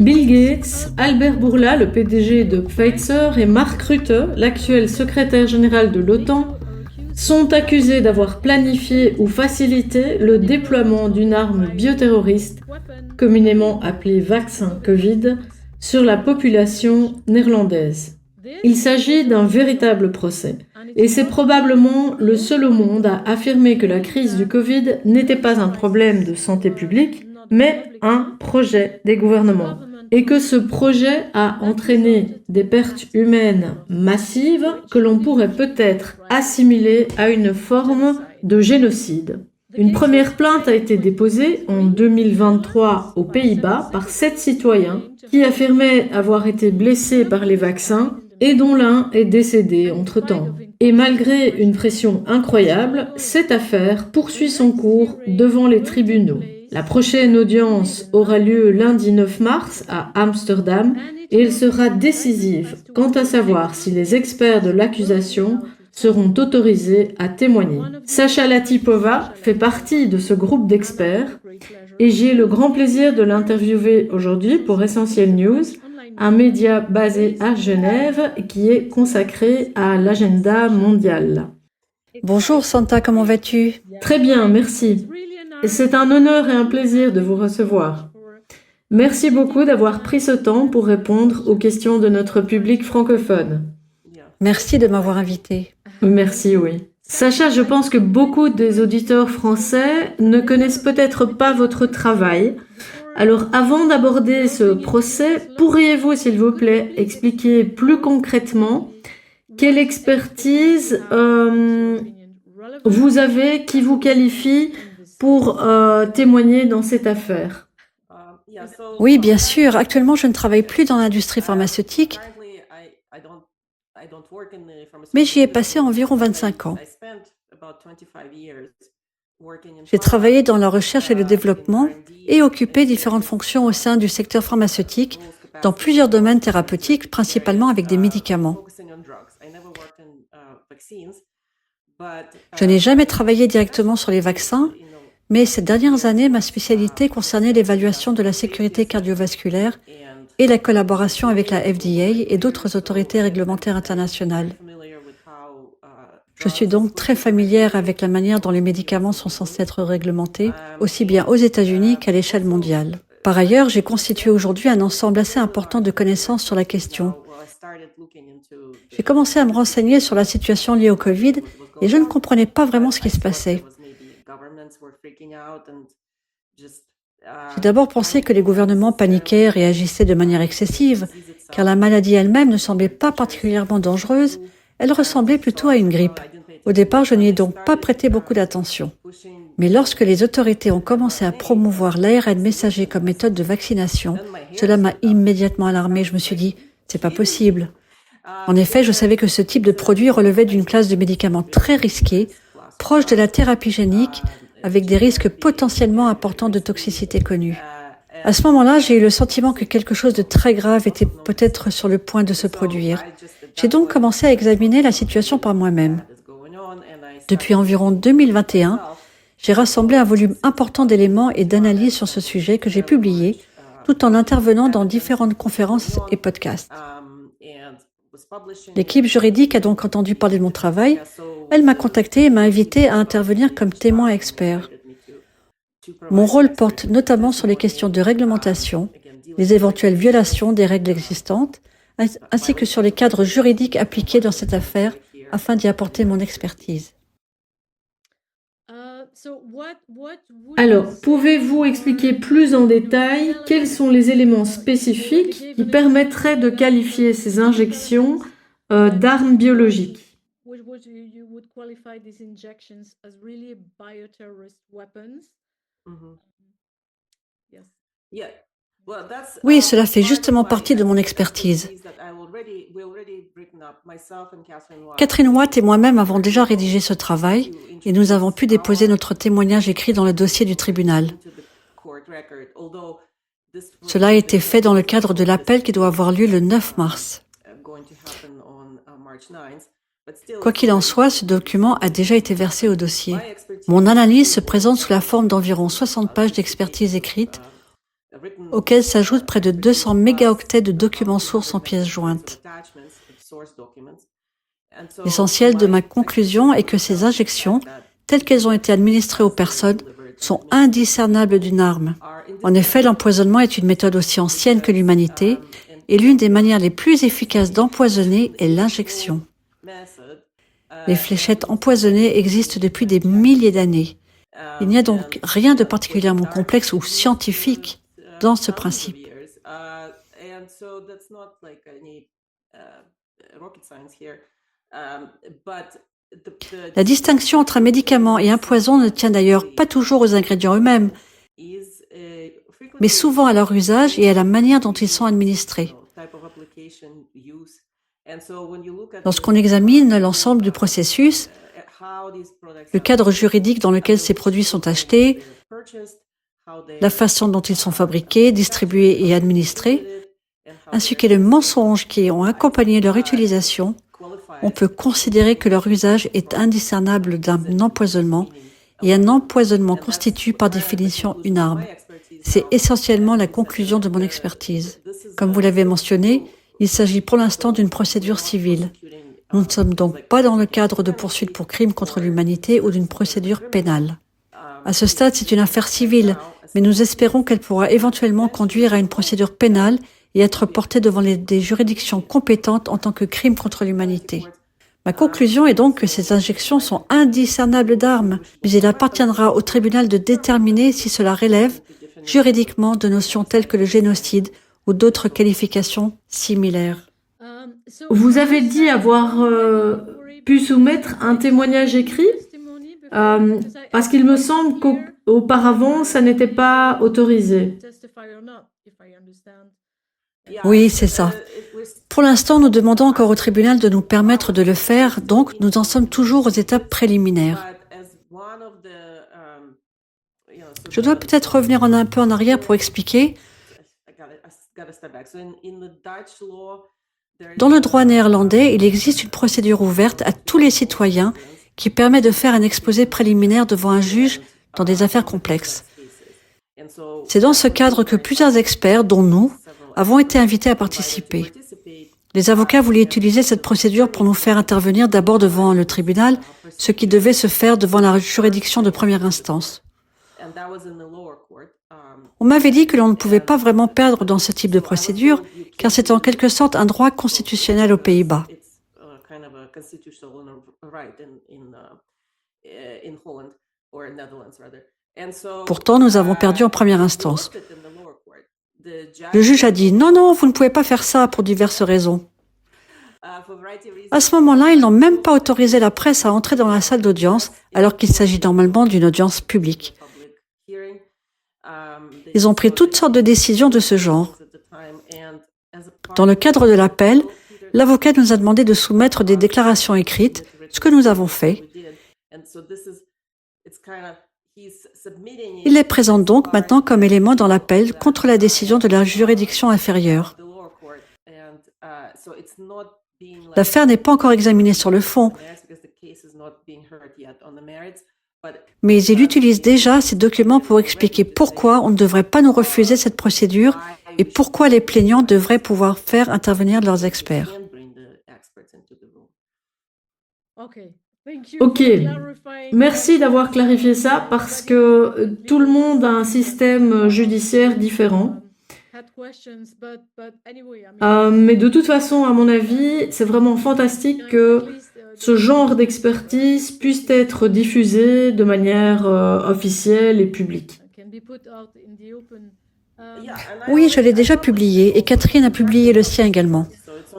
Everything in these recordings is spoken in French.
Bill Gates, Albert Bourla, le PDG de Pfizer, et Mark Rutte, l'actuel secrétaire général de l'OTAN, sont accusés d'avoir planifié ou facilité le déploiement d'une arme bioterroriste, communément appelée vaccin Covid, sur la population néerlandaise. Il s'agit d'un véritable procès, et c'est probablement le seul au monde à affirmer que la crise du Covid n'était pas un problème de santé publique, mais un projet des gouvernements. Et que ce projet a entraîné des pertes humaines massives que l'on pourrait peut-être assimiler à une forme de génocide. Une première plainte a été déposée en 2023 aux Pays-Bas par 7 citoyens qui affirmaient avoir été blessés par les vaccins et dont l'un est décédé entre-temps. Et malgré une pression incroyable, cette affaire poursuit son cours devant les tribunaux. La prochaine audience aura lieu lundi 9 mars à Amsterdam et elle sera décisive quant à savoir si les experts de l'accusation seront autorisés à témoigner. Sacha Latipova fait partie de ce groupe d'experts et j'ai le grand plaisir de l'interviewer aujourd'hui pour Essentiel News, un média basé à Genève qui est consacré à l'agenda mondial. Bonjour Santa, comment vas-tu? Très bien, merci. C'est un honneur et un plaisir de vous recevoir. Merci beaucoup d'avoir pris ce temps pour répondre aux questions de notre public francophone. Merci de m'avoir invité. Merci, oui. Sacha, je pense que beaucoup des auditeurs français ne connaissent peut-être pas votre travail. Alors, avant d'aborder ce procès, pourriez-vous, s'il vous plaît, expliquer plus concrètement quelle expertise vous avez qui vous qualifie pour témoigner dans cette affaire? Oui, bien sûr. Actuellement, je ne travaille plus dans l'industrie pharmaceutique, mais j'y ai passé environ 25 ans. J'ai travaillé dans la recherche et le développement et occupé différentes fonctions au sein du secteur pharmaceutique dans plusieurs domaines thérapeutiques, principalement avec des médicaments. Je n'ai jamais travaillé directement sur les vaccins, mais ces dernières années, ma spécialité concernait l'évaluation de la sécurité cardiovasculaire et la collaboration avec la FDA et d'autres autorités réglementaires internationales. Je suis donc très familière avec la manière dont les médicaments sont censés être réglementés, aussi bien aux États-Unis qu'à l'échelle mondiale. Par ailleurs, j'ai constitué aujourd'hui un ensemble assez important de connaissances sur la question. J'ai commencé à me renseigner sur la situation liée au Covid et je ne comprenais pas vraiment ce qui se passait. J'ai d'abord pensé que les gouvernements paniquaient et réagissaient de manière excessive, car la maladie elle-même ne semblait pas particulièrement dangereuse, elle ressemblait plutôt à une grippe. Au départ, je n'y ai donc pas prêté beaucoup d'attention. Mais lorsque les autorités ont commencé à promouvoir l'ARN messager comme méthode de vaccination, cela m'a immédiatement alarmée. Je me suis dit, c'est pas possible. En effet, je savais que ce type de produit relevait d'une classe de médicaments très risqués, proche de la thérapie génique, avec des risques potentiellement importants de toxicité connus. À ce moment-là, j'ai eu le sentiment que quelque chose de très grave était peut-être sur le point de se produire. J'ai donc commencé à examiner la situation par moi-même. Depuis environ 2021, j'ai rassemblé un volume important d'éléments et d'analyses sur ce sujet que j'ai publié, tout en intervenant dans différentes conférences et podcasts. L'équipe juridique a donc entendu parler de mon travail. Elle m'a contacté et m'a invité à intervenir comme témoin expert. Mon rôle porte notamment sur les questions de réglementation, les éventuelles violations des règles existantes, ainsi que sur les cadres juridiques appliqués dans cette affaire afin d'y apporter mon expertise. Alors, pouvez-vous expliquer plus en détail quels sont les éléments spécifiques qui permettraient de qualifier ces injections d'armes biologiques? Oui, cela fait justement partie de mon expertise. Catherine Watt et moi-même avons déjà rédigé ce travail et nous avons pu déposer notre témoignage écrit dans le dossier du tribunal. Cela a été fait dans le cadre de l'appel qui doit avoir lieu le 9 mars. Quoi qu'il en soit, ce document a déjà été versé au dossier. Mon analyse se présente sous la forme d'environ 60 pages d'expertise écrite auxquels s'ajoutent près de 200 mégaoctets de documents sources en pièces jointes. L'essentiel de ma conclusion est que ces injections, telles qu'elles ont été administrées aux personnes, sont indiscernables d'une arme. En effet, l'empoisonnement est une méthode aussi ancienne que l'humanité, et l'une des manières les plus efficaces d'empoisonner est l'injection. Les fléchettes empoisonnées existent depuis des milliers d'années. Il n'y a donc rien de particulièrement complexe ou scientifique dans ce principe. La distinction entre un médicament et un poison ne tient d'ailleurs pas toujours aux ingrédients eux-mêmes, mais souvent à leur usage et à la manière dont ils sont administrés. Lorsqu'on examine l'ensemble du processus, le cadre juridique dans lequel ces produits sont achetés, la façon dont ils sont fabriqués, distribués et administrés, ainsi que les mensonges qui ont accompagné leur utilisation, on peut considérer que leur usage est indiscernable d'un empoisonnement, et un empoisonnement constitue par définition une arme. C'est essentiellement la conclusion de mon expertise. Comme vous l'avez mentionné, il s'agit pour l'instant d'une procédure civile. Nous ne sommes donc pas dans le cadre de poursuites pour crimes contre l'humanité ou d'une procédure pénale. À ce stade, c'est une affaire civile, mais nous espérons qu'elle pourra éventuellement conduire à une procédure pénale et être portée devant des juridictions compétentes en tant que crime contre l'humanité. Ma conclusion est donc que ces injections sont indiscernables d'armes, mais il appartiendra au tribunal de déterminer si cela relève juridiquement de notions telles que le génocide ou d'autres qualifications similaires. Vous avez dit avoir pu soumettre un témoignage écrit parce qu'il me semble qu'auparavant, ça n'était pas autorisé. Oui, c'est ça. Pour l'instant, nous demandons encore au tribunal de nous permettre de le faire, donc nous en sommes toujours aux étapes préliminaires. Je dois peut-être revenir un peu en arrière pour expliquer. Dans le droit néerlandais, il existe une procédure ouverte à tous les citoyens qui permet de faire un exposé préliminaire devant un juge dans des affaires complexes. C'est dans ce cadre que plusieurs experts, dont nous, avons été invités à participer. Les avocats voulaient utiliser cette procédure pour nous faire intervenir d'abord devant le tribunal, ce qui devait se faire devant la juridiction de première instance. On m'avait dit que l'on ne pouvait pas vraiment perdre dans ce type de procédure, car c'est en quelque sorte un droit constitutionnel aux Pays-Bas. Pourtant, nous avons perdu en première instance. Le juge a dit « Non, vous ne pouvez pas faire ça pour diverses raisons ». À ce moment-là, ils n'ont même pas autorisé la presse à entrer dans la salle d'audience, alors qu'il s'agit normalement d'une audience publique. Ils ont pris toutes sortes de décisions de ce genre. Dans le cadre de l'appel, l'avocat nous a demandé de soumettre des déclarations écrites, ce que nous avons fait. Il les présente donc maintenant comme élément dans l'appel contre la décision de la juridiction inférieure. L'affaire n'est pas encore examinée sur le fond, mais il utilise déjà ces documents pour expliquer pourquoi on ne devrait pas nous refuser cette procédure et pourquoi les plaignants devraient pouvoir faire intervenir leurs experts. Ok, merci d'avoir clarifié ça parce que tout le monde a un système judiciaire différent. Mais de toute façon, à mon avis, c'est vraiment fantastique que ce genre d'expertise puisse être diffusé de manière officielle et publique. Oui, je l'ai déjà publié et Catherine a publié le sien également.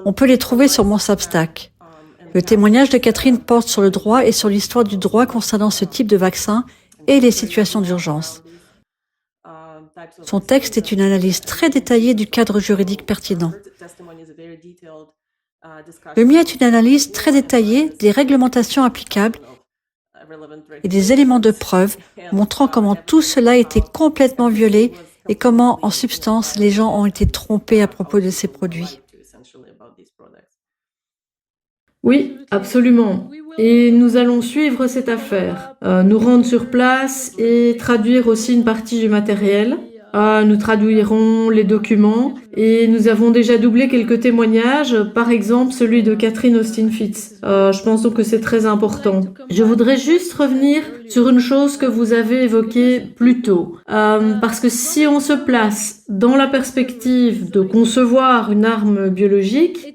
On peut les trouver sur mon Substack. Le témoignage de Catherine porte sur le droit et sur l'histoire du droit concernant ce type de vaccin et les situations d'urgence. Son texte est une analyse très détaillée du cadre juridique pertinent. Le mien est une analyse très détaillée des réglementations applicables et des éléments de preuve montrant comment tout cela a été complètement violé et comment, en substance, les gens ont été trompés à propos de ces produits. Oui, absolument. Et nous allons suivre cette affaire, nous rendre sur place et traduire aussi une partie du matériel. Nous traduirons les documents et nous avons déjà doublé quelques témoignages, par exemple celui de Catherine Austin-Fitz. Je pense donc que c'est très important. Je voudrais juste revenir sur une chose que vous avez évoquée plus tôt. Parce que si on se place dans la perspective de concevoir une arme biologique,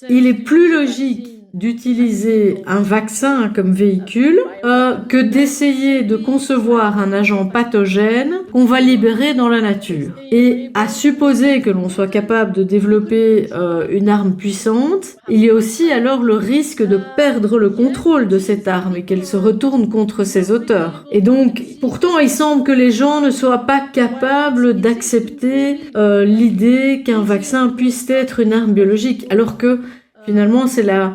il est plus logique d'utiliser un vaccin comme véhicule que d'essayer de concevoir un agent pathogène qu'on va libérer dans la nature. Et à supposer que l'on soit capable de développer une arme puissante, il y a aussi alors le risque de perdre le contrôle de cette arme et qu'elle se retourne contre ses auteurs. Et donc, pourtant, il semble que les gens ne soient pas capables d'accepter l'idée qu'un vaccin puisse être une arme biologique, alors que finalement, c'est la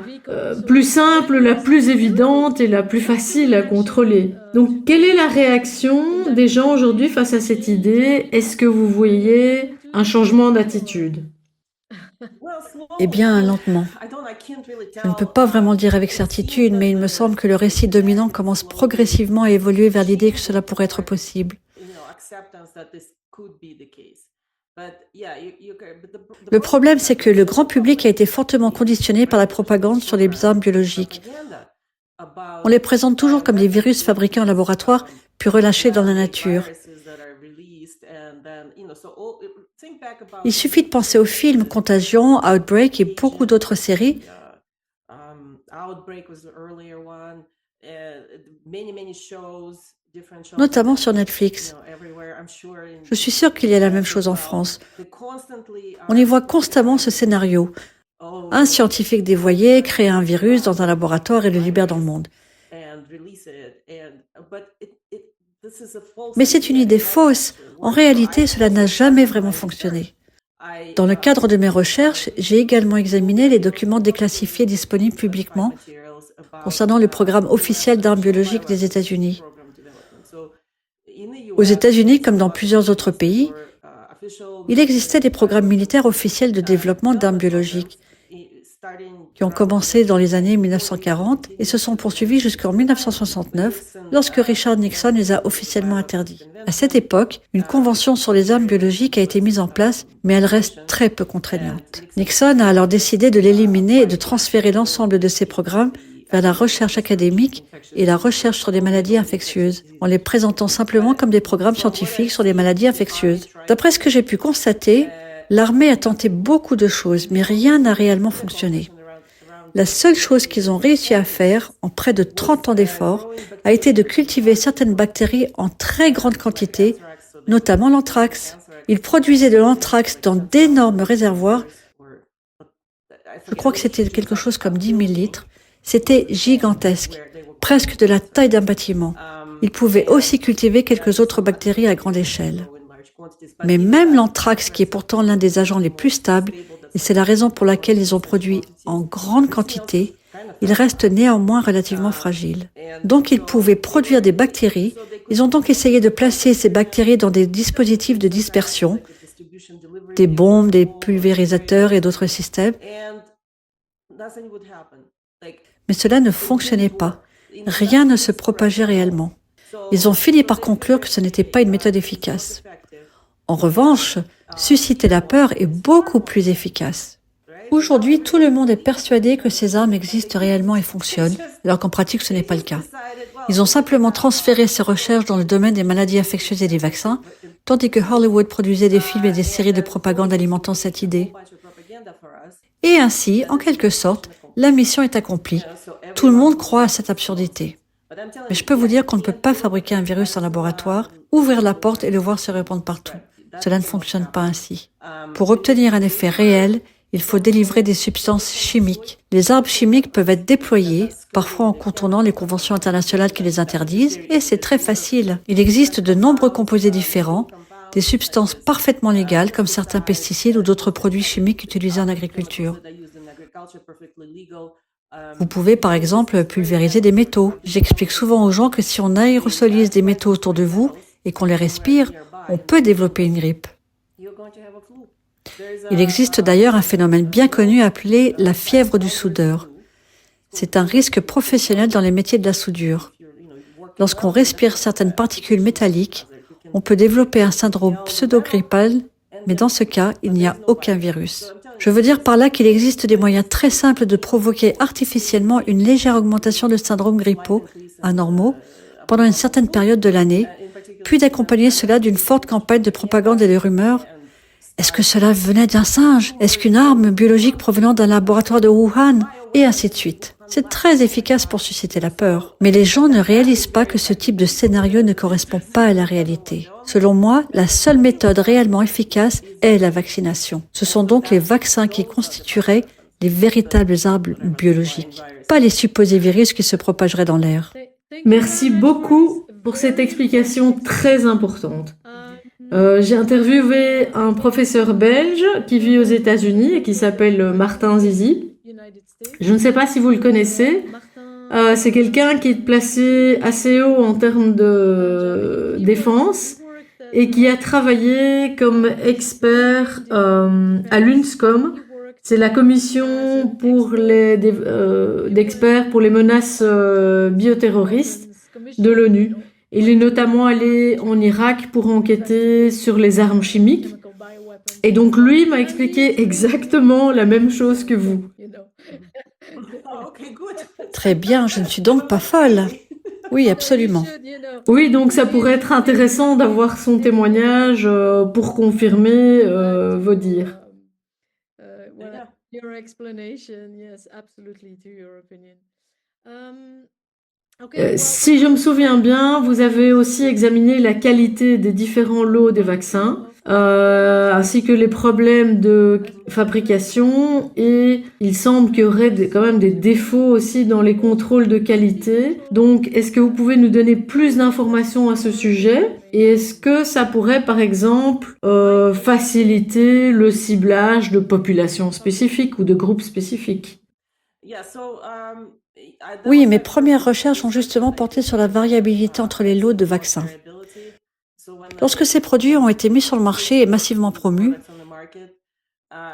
plus simple, la plus évidente et la plus facile à contrôler. Donc, quelle est la réaction des gens aujourd'hui face à cette idée? Est-ce que vous voyez un changement d'attitude? Eh bien, lentement. Je ne peux pas vraiment dire avec certitude, mais il me semble que le récit dominant commence progressivement à évoluer vers l'idée que cela pourrait être possible. Le problème, c'est que le grand public a été fortement conditionné par la propagande sur les armes biologiques. On les présente toujours comme des virus fabriqués en laboratoire, puis relâchés dans la nature. Il suffit de penser aux films Contagion, Outbreak et beaucoup d'autres séries. Notamment sur Netflix. Je suis sûre qu'il y a la même chose en France. On y voit constamment ce scénario. Un scientifique dévoyé crée un virus dans un laboratoire et le libère dans le monde. Mais c'est une idée fausse. En réalité, cela n'a jamais vraiment fonctionné. Dans le cadre de mes recherches, j'ai également examiné les documents déclassifiés disponibles publiquement concernant le programme officiel d'armes biologiques des États-Unis. Aux États-Unis, comme dans plusieurs autres pays, il existait des programmes militaires officiels de développement d'armes biologiques qui ont commencé dans les années 1940 et se sont poursuivis jusqu'en 1969 lorsque Richard Nixon les a officiellement interdits. À cette époque, une convention sur les armes biologiques a été mise en place, mais elle reste très peu contraignante. Nixon a alors décidé de l'éliminer et de transférer l'ensemble de ces programmes vers la recherche académique et la recherche sur les maladies infectieuses, en les présentant simplement comme des programmes scientifiques sur les maladies infectieuses. D'après ce que j'ai pu constater, l'armée a tenté beaucoup de choses, mais rien n'a réellement fonctionné. La seule chose qu'ils ont réussi à faire, en près de 30 ans d'efforts, a été de cultiver certaines bactéries en très grande quantité, notamment l'anthrax. Ils produisaient de l'anthrax dans d'énormes réservoirs. Je crois que c'était quelque chose comme 10 000 litres. C'était gigantesque, presque de la taille d'un bâtiment. Ils pouvaient aussi cultiver quelques autres bactéries à grande échelle. Mais même l'anthrax, qui est pourtant l'un des agents les plus stables, et c'est la raison pour laquelle ils ont produit en grande quantité, il reste néanmoins relativement fragile. Donc ils pouvaient produire des bactéries. Ils ont donc essayé de placer ces bactéries dans des dispositifs de dispersion, des bombes, des pulvérisateurs et d'autres systèmes. Mais cela ne fonctionnait pas. Rien ne se propageait réellement. Ils ont fini par conclure que ce n'était pas une méthode efficace. En revanche, susciter la peur est beaucoup plus efficace. Aujourd'hui, tout le monde est persuadé que ces armes existent réellement et fonctionnent, alors qu'en pratique, ce n'est pas le cas. Ils ont simplement transféré ces recherches dans le domaine des maladies infectieuses et des vaccins, tandis que Hollywood produisait des films et des séries de propagande alimentant cette idée. Et ainsi, en quelque sorte, la mission est accomplie. Tout le monde croit à cette absurdité. Mais je peux vous dire qu'on ne peut pas fabriquer un virus en laboratoire, ouvrir la porte et le voir se répandre partout. Cela ne fonctionne pas ainsi. Pour obtenir un effet réel, il faut délivrer des substances chimiques. Les armes chimiques peuvent être déployées, parfois en contournant les conventions internationales qui les interdisent, et c'est très facile. Il existe de nombreux composés différents, des substances parfaitement légales comme certains pesticides ou d'autres produits chimiques utilisés en agriculture. Vous pouvez par exemple pulvériser des métaux. J'explique souvent aux gens que si on aérosolise des métaux autour de vous et qu'on les respire, on peut développer une grippe. Il existe d'ailleurs un phénomène bien connu appelé la fièvre du soudeur. C'est un risque professionnel dans les métiers de la soudure. Lorsqu'on respire certaines particules métalliques, On peut développer un syndrome pseudo-grippal, mais dans ce cas, il n'y a aucun virus. Je veux dire par là qu'il existe des moyens très simples de provoquer artificiellement une légère augmentation de syndromes grippaux anormaux pendant une certaine période de l'année, puis d'accompagner cela d'une forte campagne de propagande et de rumeurs. Est-ce que cela venait d'un singe? Est-ce qu'une arme biologique provenant d'un laboratoire de Wuhan? Et ainsi de suite. C'est très efficace pour susciter la peur. Mais les gens ne réalisent pas que ce type de scénario ne correspond pas à la réalité. Selon moi, la seule méthode réellement efficace est la vaccination. Ce sont donc les vaccins qui constitueraient les véritables armes biologiques, pas les supposés virus qui se propageraient dans l'air. Merci beaucoup pour cette explication très importante. J'ai interviewé un professeur belge qui vit aux États-Unis et qui s'appelle Martin Zizi. Je ne sais pas si vous le connaissez. C'est quelqu'un qui est placé assez haut en termes de défense et qui a travaillé comme expert à l'UNSCOM. C'est la commission pour d'experts pour les menaces bioterroristes de l'ONU. Il est notamment allé en Irak pour enquêter sur les armes chimiques. Et donc lui m'a expliqué exactement la même chose que vous. Très bien, je ne suis donc pas folle. Oui, absolument. Oui, donc ça pourrait être intéressant d'avoir son témoignage pour confirmer vos dires. Si je me souviens bien, vous avez aussi examiné la qualité des différents lots des vaccins, ainsi que les problèmes de fabrication, et il semble qu'il y aurait quand même des défauts aussi dans les contrôles de qualité. Donc, est-ce que vous pouvez nous donner plus d'informations à ce sujet? Et est-ce que ça pourrait, par exemple, faciliter le ciblage de populations spécifiques ou de groupes spécifiques? Oui, mes premières recherches ont justement porté sur la variabilité entre les lots de vaccins. Lorsque ces produits ont été mis sur le marché et massivement promus,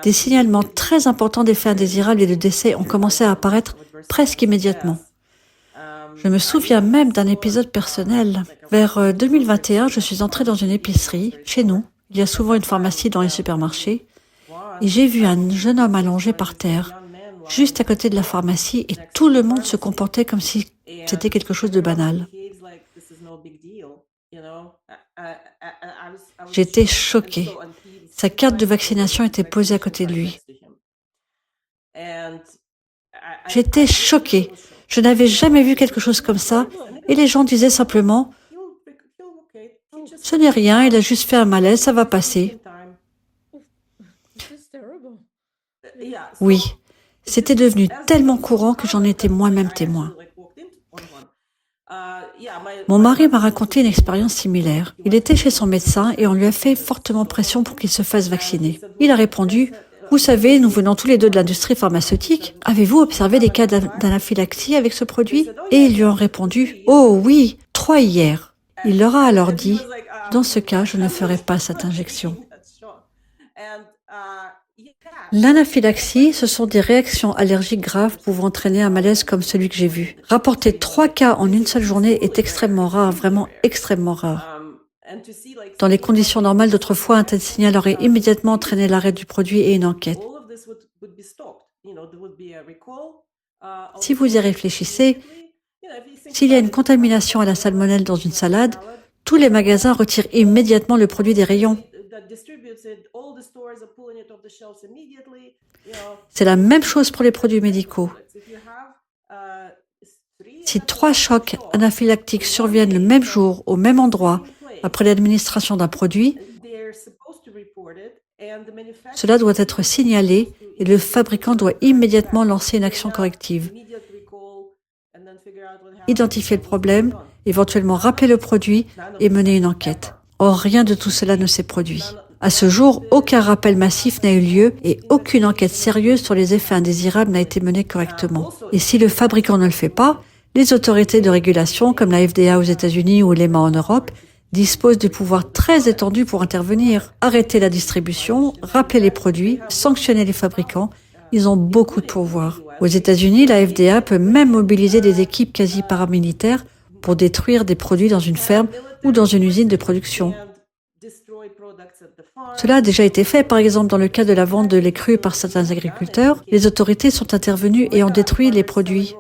des signalements très importants d'effets indésirables et de décès ont commencé à apparaître presque immédiatement. Je me souviens même d'un épisode personnel. Vers 2021, je suis entrée dans une épicerie. Chez nous, il y a souvent une pharmacie dans les supermarchés. Et j'ai vu un jeune homme allongé par terre, juste à côté de la pharmacie, et tout le monde se comportait comme si c'était quelque chose de banal. J'étais choquée. Sa carte de vaccination était posée à côté de lui. J'étais choquée. Je n'avais jamais vu quelque chose comme ça, et les gens disaient simplement « Ce n'est rien, il a juste fait un malaise, ça va passer. » Oui. C'était devenu tellement courant que j'en étais moi-même témoin. Mon mari m'a raconté une expérience similaire. Il était chez son médecin et on lui a fait fortement pression pour qu'il se fasse vacciner. Il a répondu « Vous savez, nous venons tous les deux de l'industrie pharmaceutique. Avez-vous observé des cas d'anaphylaxie avec ce produit ?» Et ils lui ont répondu « Oh oui, 3 hier. » Il leur a alors dit « Dans ce cas, je ne ferai pas cette injection. » L'anaphylaxie, ce sont des réactions allergiques graves pouvant entraîner un malaise comme celui que j'ai vu. Rapporter 3 cas en une seule journée est extrêmement rare, vraiment extrêmement rare. Dans les conditions normales d'autrefois, un tel signal aurait immédiatement entraîné l'arrêt du produit et une enquête. Si vous y réfléchissez, s'il y a une contamination à la salmonelle dans une salade, tous les magasins retirent immédiatement le produit des rayons. C'est la même chose pour les produits médicaux. Si 3 chocs anaphylactiques surviennent le même jour, au même endroit, après l'administration d'un produit, cela doit être signalé et le fabricant doit immédiatement lancer une action corrective. Identifier le problème, éventuellement rappeler le produit et mener une enquête. Or, rien de tout cela ne s'est produit. À ce jour, aucun rappel massif n'a eu lieu et aucune enquête sérieuse sur les effets indésirables n'a été menée correctement. Et si le fabricant ne le fait pas, les autorités de régulation, comme la FDA aux États-Unis ou l'EMA en Europe, disposent de pouvoirs très étendus pour intervenir. Arrêter la distribution, rappeler les produits, sanctionner les fabricants, ils ont beaucoup de pouvoirs. Aux États-Unis, la FDA peut même mobiliser des équipes quasi paramilitaires pour détruire des produits dans une ferme ou dans une usine de production. Cela a déjà été fait, par exemple, dans le cas de la vente de lait cru par certains agriculteurs. Les autorités sont intervenues et ont détruit les produits.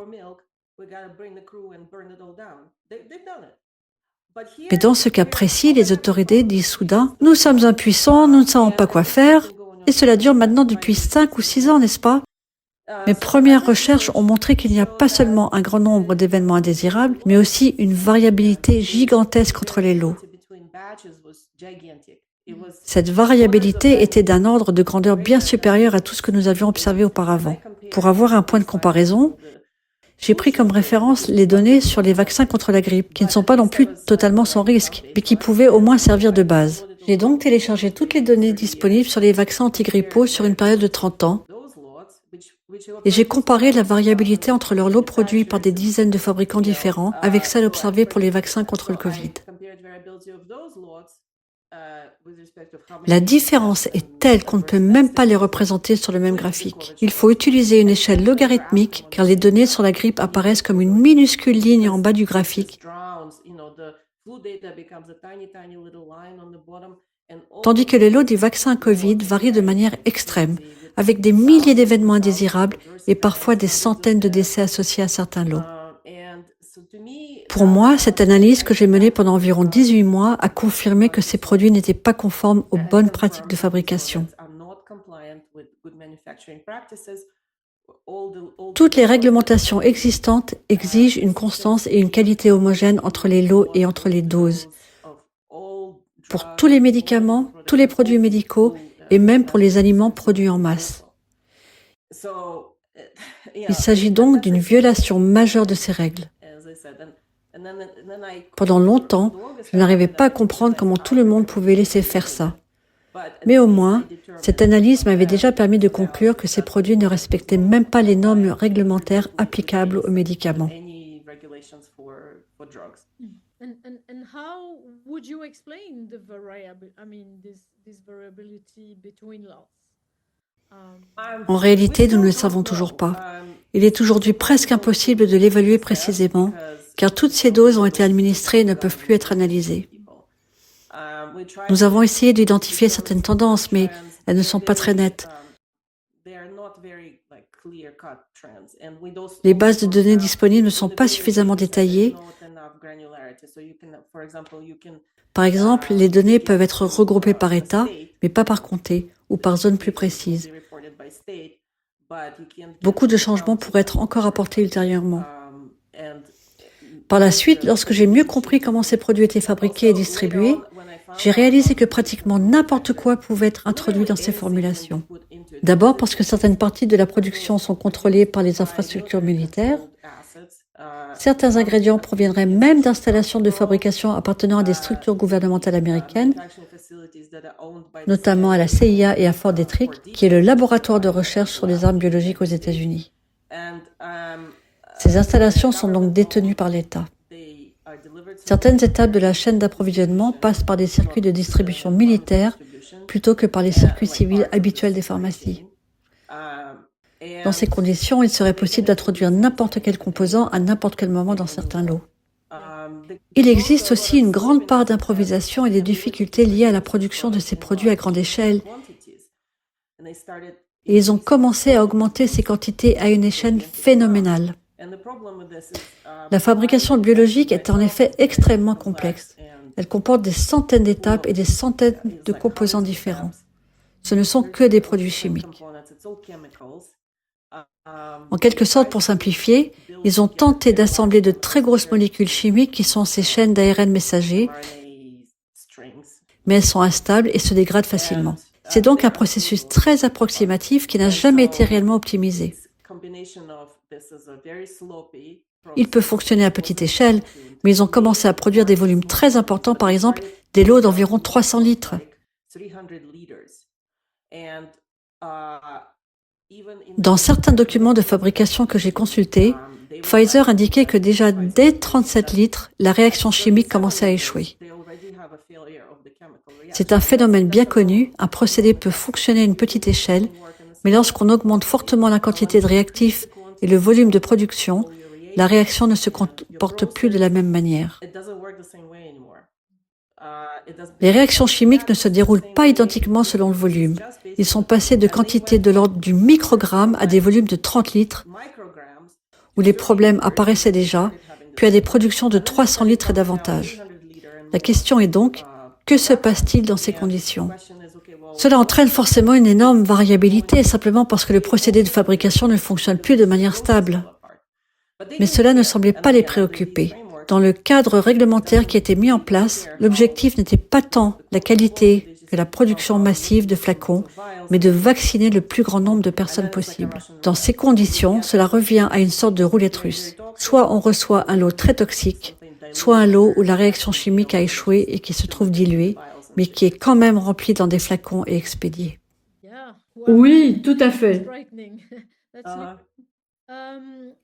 Mais dans ce cas précis, les autorités disent soudain « Nous sommes impuissants, nous ne savons pas quoi faire ». Et cela dure maintenant depuis 5 ou 6 ans, n'est-ce pas? Mes premières recherches ont montré qu'il n'y a pas seulement un grand nombre d'événements indésirables, mais aussi une variabilité gigantesque entre les lots. Cette variabilité était d'un ordre de grandeur bien supérieur à tout ce que nous avions observé auparavant. Pour avoir un point de comparaison, j'ai pris comme référence les données sur les vaccins contre la grippe, qui ne sont pas non plus totalement sans risque, mais qui pouvaient au moins servir de base. J'ai donc téléchargé toutes les données disponibles sur les vaccins antigrippaux sur une période de 30 ans, et j'ai comparé la variabilité entre leurs lots produits par des dizaines de fabricants différents avec celle observée pour les vaccins contre le Covid. La différence est telle qu'on ne peut même pas les représenter sur le même graphique. Il faut utiliser une échelle logarithmique car les données sur la grippe apparaissent comme une minuscule ligne en bas du graphique, tandis que les lots des vaccins Covid varient de manière extrême, avec des milliers d'événements indésirables et parfois des centaines de décès associés à certains lots. Pour moi, cette analyse que j'ai menée pendant environ 18 mois a confirmé que ces produits n'étaient pas conformes aux bonnes pratiques de fabrication. Toutes les réglementations existantes exigent une constance et une qualité homogène entre les lots et entre les doses. Pour tous les médicaments, tous les produits médicaux et même pour les aliments produits en masse. Il s'agit donc d'une violation majeure de ces règles. Pendant longtemps, je n'arrivais pas à comprendre comment tout le monde pouvait laisser faire ça. Mais au moins, cette analyse m'avait déjà permis de conclure que ces produits ne respectaient même pas les normes réglementaires applicables aux médicaments. And how would you explain the this variability between laws? En réalité, nous ne le savons toujours pas. Il est aujourd'hui presque impossible de l'évaluer précisément, car toutes ces doses ont été administrées et ne peuvent plus être analysées. Nous avons essayé d'identifier certaines tendances, mais elles ne sont pas très nettes. Les bases de données disponibles ne sont pas suffisamment détaillées. Par exemple, les données peuvent être regroupées par État, mais pas par comté ou par zone plus précise. Beaucoup de changements pourraient être encore apportés ultérieurement. Par la suite, lorsque j'ai mieux compris comment ces produits étaient fabriqués et distribués, j'ai réalisé que pratiquement n'importe quoi pouvait être introduit dans ces formulations. D'abord parce que certaines parties de la production sont contrôlées par les infrastructures militaires. Certains ingrédients proviendraient même d'installations de fabrication appartenant à des structures gouvernementales américaines, notamment à la CIA et à Fort Detrick, qui est le laboratoire de recherche sur les armes biologiques aux États-Unis. Ces installations sont donc détenues par l'État. Certaines étapes de la chaîne d'approvisionnement passent par des circuits de distribution militaires plutôt que par les circuits civils habituels des pharmacies. Dans ces conditions, il serait possible d'introduire n'importe quel composant à n'importe quel moment dans certains lots. Il existe aussi une grande part d'improvisation et de difficultés liées à la production de ces produits à grande échelle. Et ils ont commencé à augmenter ces quantités à une échelle phénoménale. La fabrication biologique est en effet extrêmement complexe. Elle comporte des centaines d'étapes et des centaines de composants différents. Ce ne sont que des produits chimiques. En quelque sorte, pour simplifier, ils ont tenté d'assembler de très grosses molécules chimiques qui sont ces chaînes d'ARN messagers, mais elles sont instables et se dégradent facilement. C'est donc un processus très approximatif qui n'a jamais été réellement optimisé. Il peut fonctionner à petite échelle, mais ils ont commencé à produire des volumes très importants, par exemple des lots d'environ 300 litres. Dans certains documents de fabrication que j'ai consultés, Pfizer indiquait que déjà dès 37 litres, la réaction chimique commençait à échouer. C'est un phénomène bien connu, un procédé peut fonctionner à une petite échelle, mais lorsqu'on augmente fortement la quantité de réactifs et le volume de production, la réaction ne se comporte plus de la même manière. Les réactions chimiques ne se déroulent pas identiquement selon le volume. Ils sont passés de quantités de l'ordre du microgramme à des volumes de 30 litres, où les problèmes apparaissaient déjà, puis à des productions de 300 litres et davantage. La question est donc, que se passe-t-il dans ces conditions? Cela entraîne forcément une énorme variabilité, simplement parce que le procédé de fabrication ne fonctionne plus de manière stable. Mais cela ne semblait pas les préoccuper. Dans le cadre réglementaire qui a été mis en place, l'objectif n'était pas tant la qualité que la production massive de flacons, mais de vacciner le plus grand nombre de personnes possible. Dans ces conditions, cela revient à une sorte de roulette russe. Soit on reçoit un lot très toxique, soit un lot où la réaction chimique a échoué et qui se trouve dilué, mais qui est quand même rempli dans des flacons et expédié. Oui, tout à fait.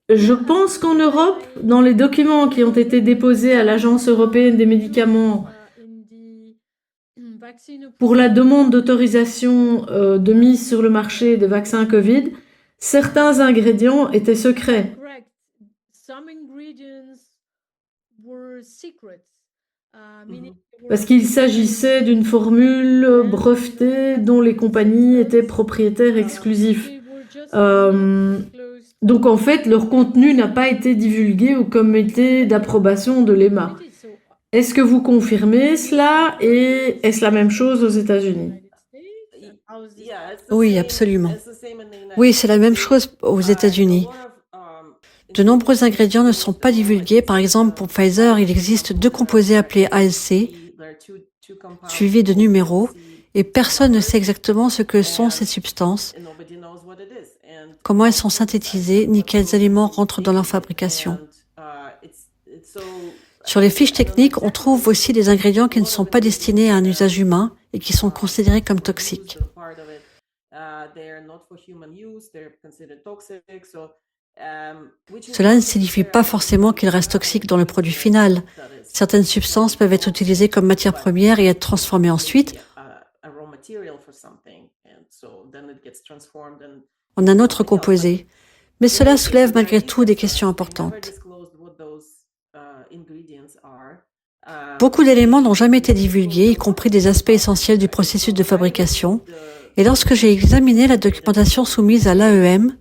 Je pense qu'en Europe, dans les documents qui ont été déposés à l'Agence européenne des médicaments pour la demande d'autorisation de mise sur le marché des vaccins Covid, certains ingrédients étaient secrets. Parce qu'il s'agissait d'une formule brevetée dont les compagnies étaient propriétaires exclusifs. Donc en fait, leur contenu n'a pas été divulgué au comité d'approbation de l'EMA. Est-ce que vous confirmez cela et est-ce la même chose aux États-Unis? Oui, absolument. Oui, c'est la même chose aux États-Unis. De nombreux ingrédients ne sont pas divulgués. Par exemple, pour Pfizer, il existe 2 composés appelés ALC, suivis de numéros, et personne ne sait exactement ce que sont ces substances, comment elles sont synthétisées, ni quels éléments rentrent dans leur fabrication. Sur les fiches techniques, on trouve aussi des ingrédients qui ne sont pas destinés à un usage humain et qui sont considérés comme toxiques. Cela ne signifie pas forcément qu'ils restent toxiques dans le produit final. Certaines substances peuvent être utilisées comme matière première et être transformées ensuite en un autre composé. Mais cela soulève malgré tout des questions importantes. Beaucoup d'éléments n'ont jamais été divulgués, y compris des aspects essentiels du processus de fabrication. Et lorsque j'ai examiné la documentation soumise à l'AEM,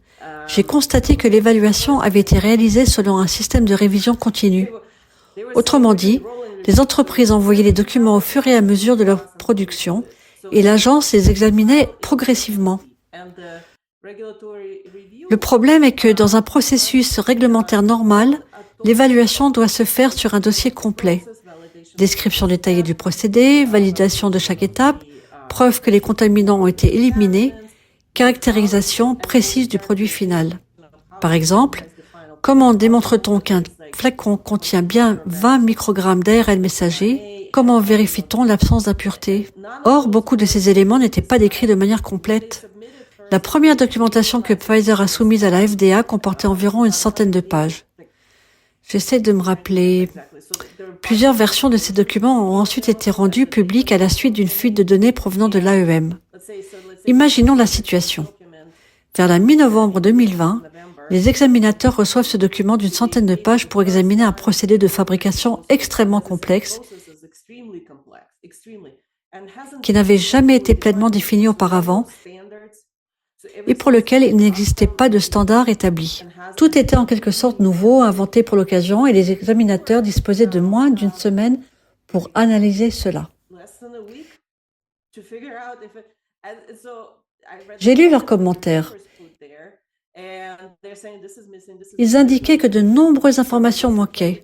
j'ai constaté que l'évaluation avait été réalisée selon un système de révision continue. Autrement dit, les entreprises envoyaient les documents au fur et à mesure de leur production et l'agence les examinait progressivement. Le problème est que dans un processus réglementaire normal, l'évaluation doit se faire sur un dossier complet. Description détaillée du procédé, validation de chaque étape, preuve que les contaminants ont été éliminés, caractérisation précise du produit final. Par exemple, comment démontre-t-on qu'un flacon contient bien 20 microgrammes d'ARN messager? Comment vérifie-t-on l'absence d'impuretés? Or, beaucoup de ces éléments n'étaient pas décrits de manière complète. La première documentation que Pfizer a soumise à la FDA comportait environ une centaine de pages. J'essaie de me rappeler. Plusieurs versions de ces documents ont ensuite été rendues publiques à la suite d'une fuite de données provenant de l'AEM. Imaginons la situation. Vers la mi-novembre 2020, les examinateurs reçoivent ce document d'une centaine de pages pour examiner un procédé de fabrication extrêmement complexe qui n'avait jamais été pleinement défini auparavant et pour lequel il n'existait pas de standard établi. Tout était en quelque sorte nouveau, inventé pour l'occasion, et les examinateurs disposaient de moins d'une semaine pour analyser cela. J'ai lu leurs commentaires. Ils indiquaient que de nombreuses informations manquaient.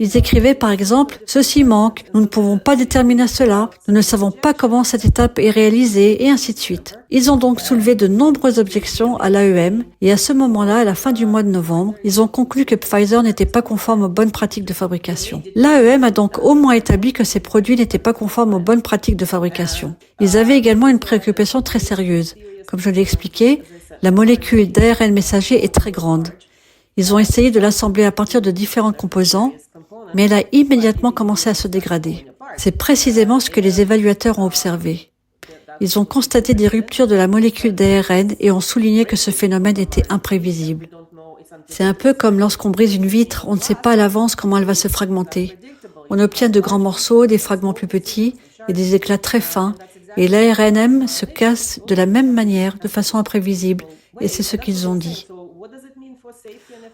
Ils écrivaient par exemple « Ceci manque, nous ne pouvons pas déterminer cela, nous ne savons pas comment cette étape est réalisée, et ainsi de suite. » Ils ont donc soulevé de nombreuses objections à l'AEM, et à ce moment-là, à la fin du mois de novembre, ils ont conclu que Pfizer n'était pas conforme aux bonnes pratiques de fabrication. L'AEM a donc au moins établi que ces produits n'étaient pas conformes aux bonnes pratiques de fabrication. Ils avaient également une préoccupation très sérieuse. Comme je l'ai expliqué, la molécule d'ARN messager est très grande. Ils ont essayé de l'assembler à partir de différents composants, mais elle a immédiatement commencé à se dégrader. C'est précisément ce que les évaluateurs ont observé. Ils ont constaté des ruptures de la molécule d'ARN et ont souligné que ce phénomène était imprévisible. C'est un peu comme lorsqu'on brise une vitre, on ne sait pas à l'avance comment elle va se fragmenter. On obtient de grands morceaux, des fragments plus petits et des éclats très fins, et l'ARNM se casse de la même manière, de façon imprévisible, et c'est ce qu'ils ont dit.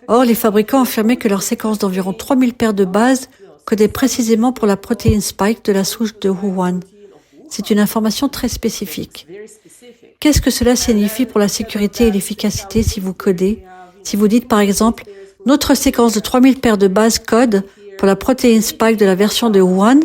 Or, les fabricants affirmaient que leur séquence d'environ 3000 paires de bases codait précisément pour la protéine spike de la souche de Wuhan. C'est une information très spécifique. Qu'est-ce que cela signifie pour la sécurité et l'efficacité si vous codez? Si vous dites par exemple, notre séquence de 3000 paires de bases code pour la protéine spike de la version de Wuhan,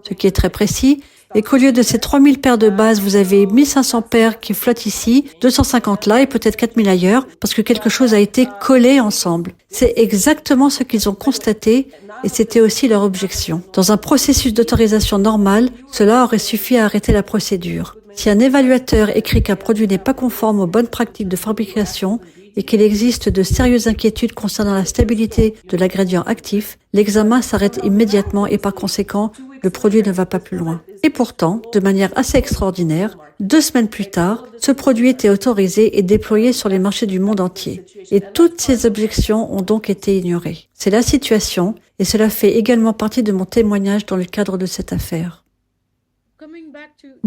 ce qui est très précis, et qu'au lieu de ces 3000 paires de bases, vous avez 1500 paires qui flottent ici, 250 là et peut-être 4000 ailleurs, parce que quelque chose a été collé ensemble. C'est exactement ce qu'ils ont constaté et c'était aussi leur objection. Dans un processus d'autorisation normal, cela aurait suffi à arrêter la procédure. Si un évaluateur écrit qu'un produit n'est pas conforme aux bonnes pratiques de fabrication et qu'il existe de sérieuses inquiétudes concernant la stabilité de l'ingrédient actif, l'examen s'arrête immédiatement et par conséquent, le produit ne va pas plus loin. Et pourtant, de manière assez extraordinaire, 2 semaines plus tard, ce produit était autorisé et déployé sur les marchés du monde entier. Et toutes ces objections ont donc été ignorées. C'est la situation et cela fait également partie de mon témoignage dans le cadre de cette affaire.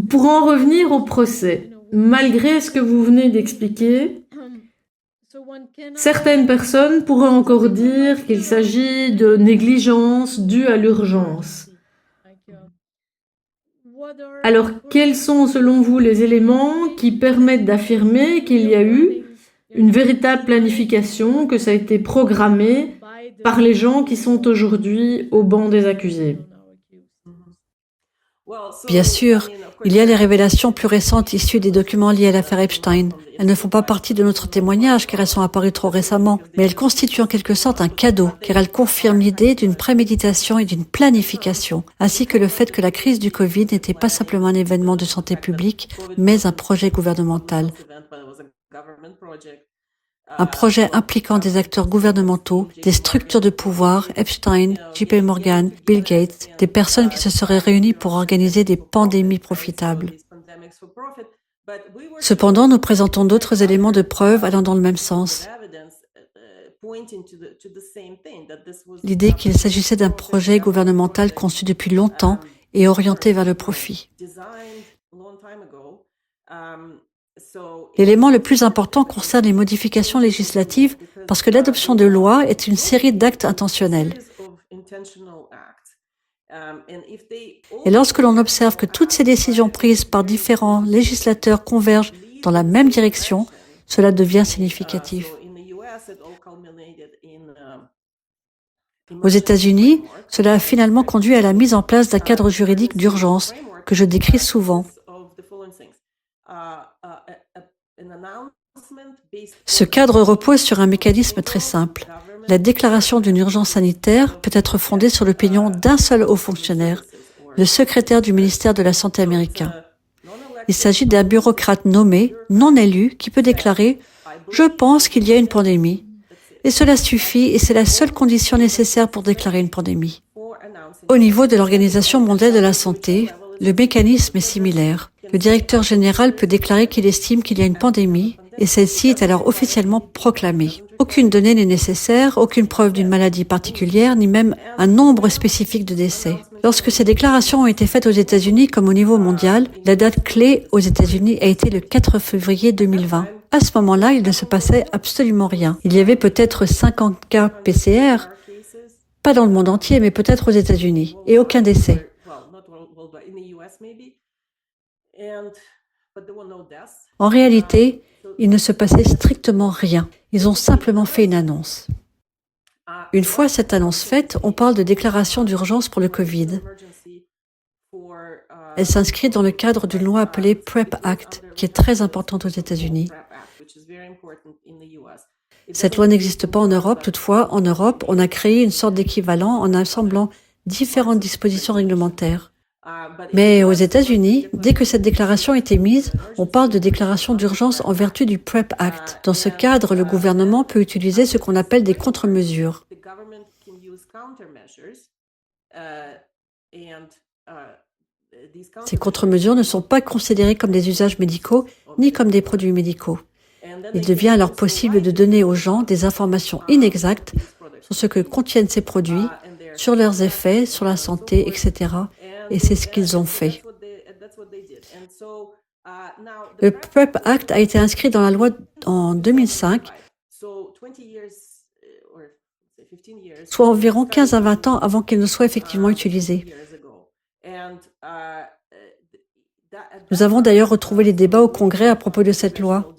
Pour en revenir au procès, malgré ce que vous venez d'expliquer, certaines personnes pourraient encore dire qu'il s'agit de négligence due à l'urgence. Alors, quels sont selon vous les éléments qui permettent d'affirmer qu'il y a eu une véritable planification, que ça a été programmé par les gens qui sont aujourd'hui au banc des accusés? Bien sûr, il y a les révélations plus récentes issues des documents liés à l'affaire Epstein. Elles ne font pas partie de notre témoignage car elles sont apparues trop récemment, mais elles constituent en quelque sorte un cadeau car elles confirment l'idée d'une préméditation et d'une planification, ainsi que le fait que la crise du Covid n'était pas simplement un événement de santé publique, mais un projet gouvernemental. Un projet impliquant des acteurs gouvernementaux, des structures de pouvoir, Epstein, JP Morgan, Bill Gates, des personnes qui se seraient réunies pour organiser des pandémies profitables. Cependant, nous présentons d'autres éléments de preuve allant dans le même sens. L'idée qu'il s'agissait d'un projet gouvernemental conçu depuis longtemps et orienté vers le profit. L'élément le plus important concerne les modifications législatives parce que l'adoption de lois est une série d'actes intentionnels. Et lorsque l'on observe que toutes ces décisions prises par différents législateurs convergent dans la même direction, cela devient significatif. Aux États-Unis, cela a finalement conduit à la mise en place d'un cadre juridique d'urgence que je décris souvent. Ce cadre repose sur un mécanisme très simple. La déclaration d'une urgence sanitaire peut être fondée sur l'opinion d'un seul haut fonctionnaire, le secrétaire du ministère de la Santé américain. Il s'agit d'un bureaucrate nommé, non élu, qui peut déclarer « Je pense qu'il y a une pandémie ». Et cela suffit et c'est la seule condition nécessaire pour déclarer une pandémie. Au niveau de l'Organisation mondiale de la santé, le mécanisme est similaire. Le directeur général peut déclarer qu'il estime qu'il y a une pandémie et celle-ci est alors officiellement proclamée. Aucune donnée n'est nécessaire, aucune preuve d'une maladie particulière, ni même un nombre spécifique de décès. Lorsque ces déclarations ont été faites aux États-Unis comme au niveau mondial, la date clé aux États-Unis a été le 4 février 2020. À ce moment-là, il ne se passait absolument rien. Il y avait peut-être 50 cas PCR, pas dans le monde entier, mais peut-être aux États-Unis, et aucun décès. En réalité, il ne se passait strictement rien. Ils ont simplement fait une annonce. Une fois cette annonce faite, on parle de déclaration d'urgence pour le Covid. Elle s'inscrit dans le cadre d'une loi appelée PrEP Act, qui est très importante aux États-Unis. Cette loi n'existe pas en Europe, toutefois, en Europe, on a créé une sorte d'équivalent en assemblant différentes dispositions réglementaires. Mais aux États-Unis, dès que cette déclaration est émise, on parle de déclaration d'urgence en vertu du PrEP Act. Dans ce cadre, le gouvernement peut utiliser ce qu'on appelle des contre-mesures. Ces contre-mesures ne sont pas considérées comme des usages médicaux ni comme des produits médicaux. Il devient alors possible de donner aux gens des informations inexactes sur ce que contiennent ces produits, sur leurs effets, sur la santé, etc. Et c'est ce qu'ils ont fait. Le PrEP Act a été inscrit dans la loi en 2005, soit environ 15 à 20 ans avant qu'il ne soit effectivement utilisé. Nous avons d'ailleurs retrouvé les débats au Congrès à propos de cette loi.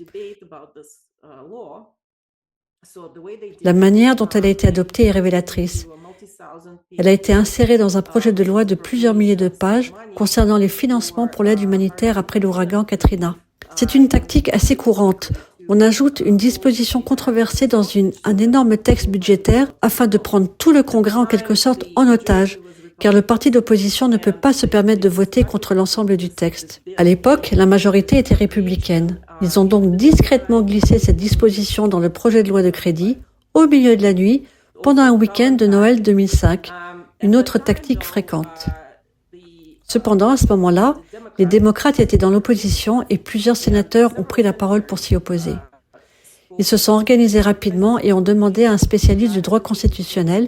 La manière dont elle a été adoptée est révélatrice. Elle a été insérée dans un projet de loi de plusieurs milliers de pages concernant les financements pour l'aide humanitaire après l'ouragan Katrina. C'est une tactique assez courante. On ajoute une disposition controversée dans un énorme texte budgétaire afin de prendre tout le Congrès en quelque sorte en otage, car le parti d'opposition ne peut pas se permettre de voter contre l'ensemble du texte. À l'époque, la majorité était républicaine. Ils ont donc discrètement glissé cette disposition dans le projet de loi de crédit, au milieu de la nuit, pendant un week-end de Noël 2005, une autre tactique fréquente. Cependant, à ce moment-là, les démocrates étaient dans l'opposition et plusieurs sénateurs ont pris la parole pour s'y opposer. Ils se sont organisés rapidement et ont demandé à un spécialiste du droit constitutionnel,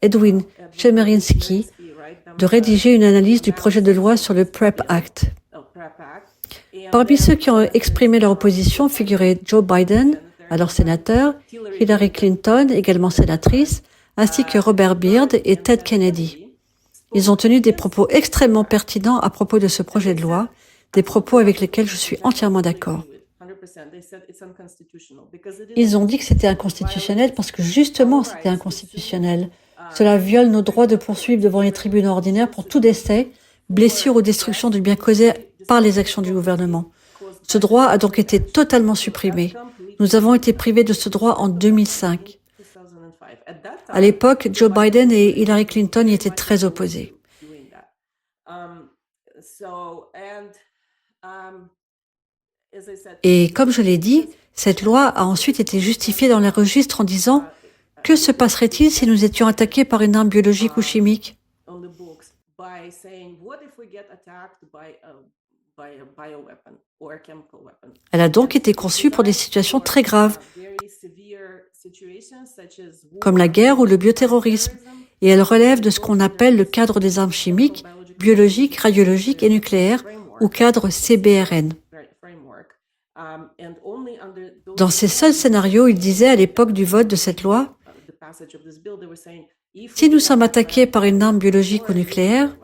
Edwin Chemerinsky, de rédiger une analyse du projet de loi sur le PrEP Act. Parmi ceux qui ont exprimé leur opposition figuraient Joe Biden, alors sénateur, Hillary Clinton, également sénatrice, ainsi que Robert Byrd et Ted Kennedy. Ils ont tenu des propos extrêmement pertinents à propos de ce projet de loi, des propos avec lesquels je suis entièrement d'accord. Ils ont dit que c'était inconstitutionnel parce que justement c'était inconstitutionnel. Cela viole nos droits de poursuivre devant les tribunaux ordinaires pour tout décès, blessure ou destruction du bien causé par les actions du gouvernement. Ce droit a donc été totalement supprimé. Nous avons été privés de ce droit en 2005. À l'époque, Joe Biden et Hillary Clinton y étaient très opposés. Et comme je l'ai dit, cette loi a ensuite été justifiée dans les registres en disant « Que se passerait-il si nous étions attaqués par une arme biologique ou chimique ?» Elle a donc été conçue pour des situations très graves, comme la guerre ou le bioterrorisme, et elle relève de ce qu'on appelle le cadre des armes chimiques, biologiques, radiologiques et nucléaires, ou cadre CBRN. Dans ces seuls scénarios, il disait à l'époque du vote de cette loi, si nous sommes attaqués par une arme biologique ou nucléaire,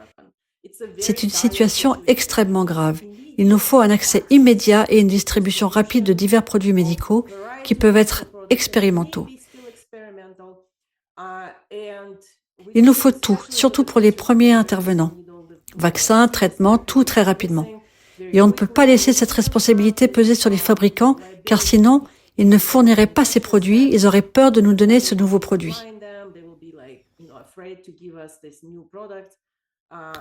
c'est une situation extrêmement grave. Il nous faut un accès immédiat et une distribution rapide de divers produits médicaux qui peuvent être expérimentaux. Il nous faut tout, surtout pour les premiers intervenants. Vaccins, traitements, tout très rapidement. Et on ne peut pas laisser cette responsabilité peser sur les fabricants, car sinon, ils ne fourniraient pas ces produits, ils auraient peur de nous donner ce nouveau produit.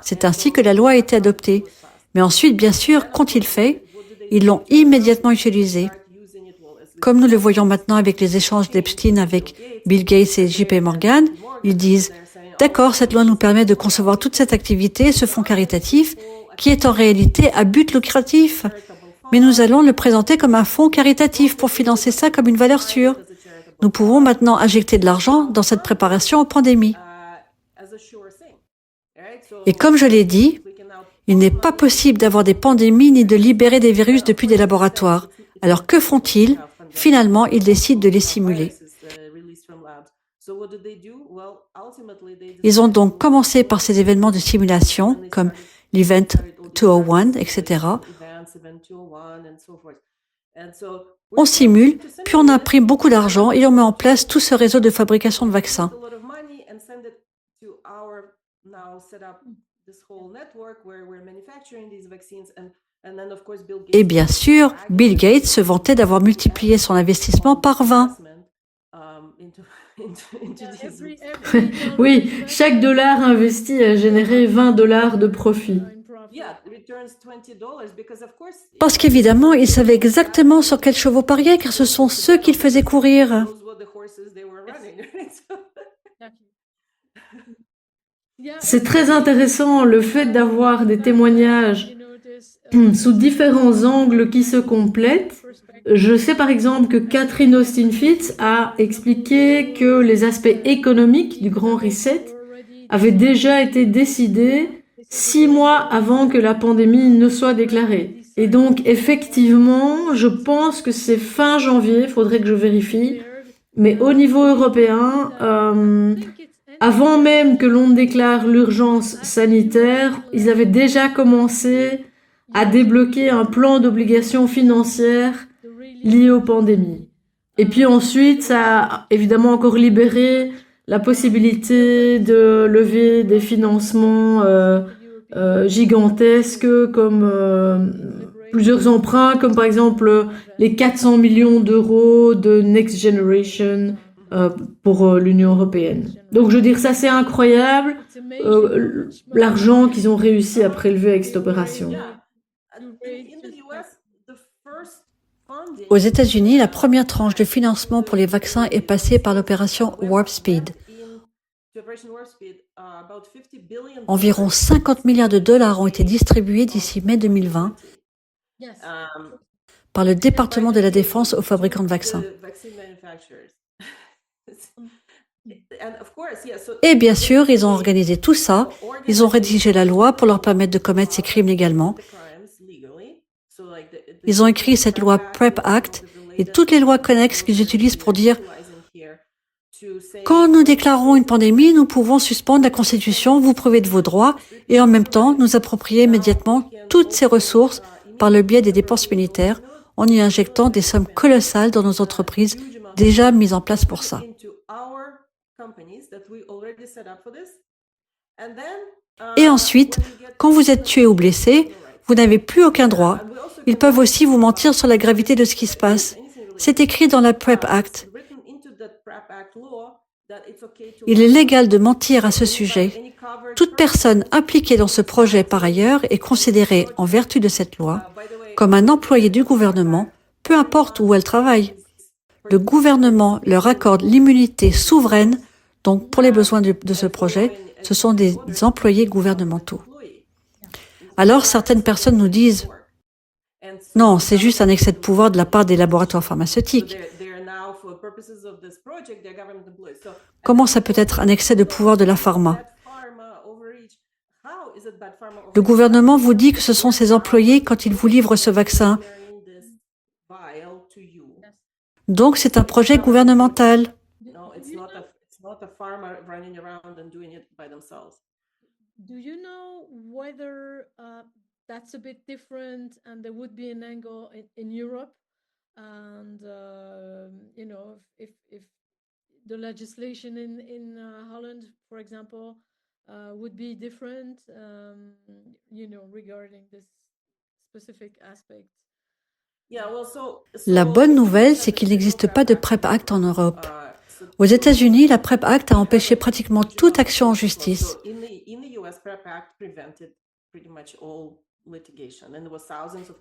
C'est ainsi que la loi a été adoptée. Mais ensuite, bien sûr, qu'ont-ils fait? Ils l'ont immédiatement utilisée. Comme nous le voyons maintenant avec les échanges d'Epstein avec Bill Gates et JP Morgan, ils disent « D'accord, cette loi nous permet de concevoir toute cette activité, ce fonds caritatif, qui est en réalité à but lucratif. Mais nous allons le présenter comme un fonds caritatif pour financer ça comme une valeur sûre. Nous pouvons maintenant injecter de l'argent dans cette préparation aux pandémies. » Et comme je l'ai dit, il n'est pas possible d'avoir des pandémies ni de libérer des virus depuis des laboratoires. Alors que font-ils? Finalement, ils décident de les simuler. Ils ont donc commencé par ces événements de simulation, comme l'Event 201, etc. On simule, puis on imprime beaucoup d'argent et on met en place tout ce réseau de fabrication de vaccins. Et bien sûr, Bill Gates se vantait d'avoir multiplié son investissement par 20. Oui, chaque dollar investi a généré 20 dollars de profit. Parce qu'évidemment, il savait exactement sur quels chevaux parier, car ce sont ceux qu'il faisait courir. C'est très intéressant le fait d'avoir des témoignages sous différents angles qui se complètent Je sais par exemple que Catherine Austin-Fitts a expliqué que les aspects économiques du Grand Reset avaient déjà été décidés 6 mois avant que la pandémie ne soit déclarée. Et donc, effectivement, je pense que c'est fin janvier, il faudrait que je vérifie, mais au niveau européen, avant même que l'on déclare l'urgence sanitaire, ils avaient déjà commencé à débloquer un plan d'obligations financières lié aux pandémies. Et puis ensuite, ça a évidemment encore libéré la possibilité de lever des financements gigantesques comme plusieurs emprunts, comme par exemple les 400 millions d'euros de Next Generation euh, pour l'Union européenne. Donc je veux dire, ça c'est incroyable, l'argent qu'ils ont réussi à prélever avec cette opération. Aux États-Unis, la première tranche de financement pour les vaccins est passée par l'opération Warp Speed. Environ 50 milliards de dollars ont été distribués d'ici mai 2020 par le département de la Défense aux fabricants de vaccins. Et bien sûr, ils ont organisé tout ça, ils ont rédigé la loi pour leur permettre de commettre ces crimes légalement. Ils ont écrit cette loi PrEP Act et toutes les lois connexes qu'ils utilisent pour dire quand nous déclarons une pandémie, nous pouvons suspendre la Constitution, vous privez de vos droits et en même temps nous approprier immédiatement toutes ces ressources par le biais des dépenses militaires en y injectant des sommes colossales dans nos entreprises déjà mises en place pour ça. Et ensuite, quand vous êtes tué ou blessé, vous n'avez plus aucun droit. Ils peuvent aussi vous mentir sur la gravité de ce qui se passe. C'est écrit dans la PrEP Act. Il est légal de mentir à ce sujet. Toute personne impliquée dans ce projet par ailleurs est considérée, en vertu de cette loi, comme un employé du gouvernement, peu importe où elle travaille. Le gouvernement leur accorde l'immunité souveraine, donc pour les besoins de ce projet, ce sont des employés gouvernementaux. Alors certaines personnes nous disent « Non, c'est juste un excès de pouvoir de la part des laboratoires pharmaceutiques. » Comment ça peut être un excès de pouvoir de la pharma? Le gouvernement vous dit que ce sont ses employés quand ils vous livrent ce vaccin. Donc c'est un projet gouvernemental. Do you know whether that's a bit different and there would be an angle in Europe? And, you know, if the legislation in Holland, for example, would be different, you know, regarding this specific aspect. La bonne nouvelle, c'est qu'il n'existe pas de PrEP Act en Europe. Aux États-Unis, la PrEP Act a empêché pratiquement toute action en justice.